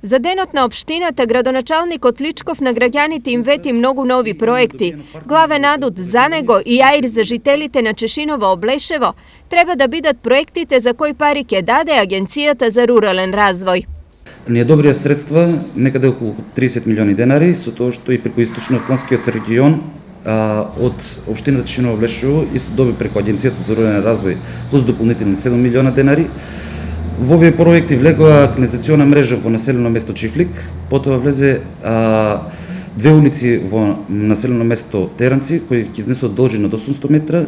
За денот на општината, градоначалникот Личков на граѓаните им вети многу нови проекти. Главен адут за него и аир за жителите на Чешиново Облешево треба да бидат проектите за кои пари ќе даде Агенцијата за рурален развој. Ние добрија средства, некаде околу 30 милиони денари, со тоа што и преку источно-атлантскиот регион од општината Чешиново Облешево исто доби преку Агенцијата за рурален развој плюс дополнителни 7 милиона денари. Во овие проекти влегоа канализациона мрежа во населено место Чифлик, потоа влезе две улици во населено место Теранци, кои ќе изнесуваат должина од 800 метра,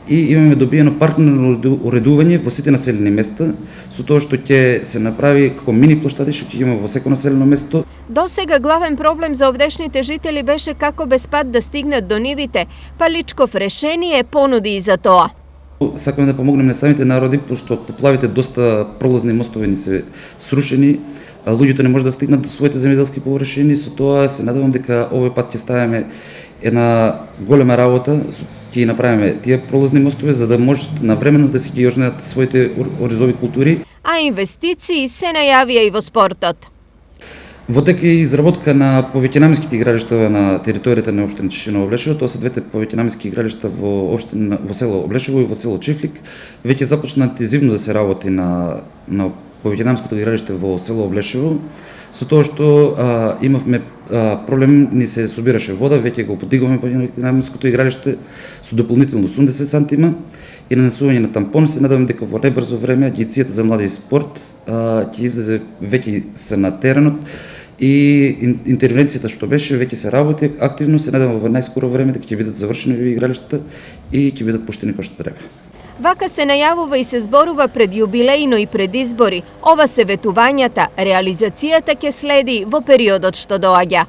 и имаме добиено паркингно уредување во сите населени места, со тоа што ќе се направи како мини плоштади што ќе има во секој населено место. До сега главен проблем за овдешните жители беше како без пат да стигнат до нивите, па Личков решение понуди и за тоа. Сакаме да помогнеме на самите народи, пошто од поплавите доста пролазни мостови ни се срушени, луѓето не може да стигнат до своите земјоделски површини, со тоа се надевам дека овој пат ќе ставиме една голема работа, ќе направиме тие пролазни мостови за да можат навремено да си ги јожнеат своите оризови култури. А инвестиции се најавија и во спортот. Во тек е изработка на повеќенаменските игралишта на територијата на општина Чешиново Облешево. Тоа се двете повеќенаменски игралишта во село Облешево и во село Чифлик. Веќе започна интензивно да се работи на повеќенамското игралиште во село Облешево, со тоа што имавме проблем, ни се собираше вода, веќе го подигуваме повеќенаменското игралиште со дополнително 80 сантима и нанесување на тампон. Се надевам дека во најбрзо време Агенцијата за млади и спорт ќе излезе, веќе се на теренот и интервенцијата што беше веќе се работи активно. Се надевам во најскоро време дека ќе бидат завршени овие игралишта и ќе бидат пуштени како што треба. Вака се најавува и се зборува пред јубилејно и пред избори. Ова се ветувањата, реализацијата ќе следи во периодот што доаѓа.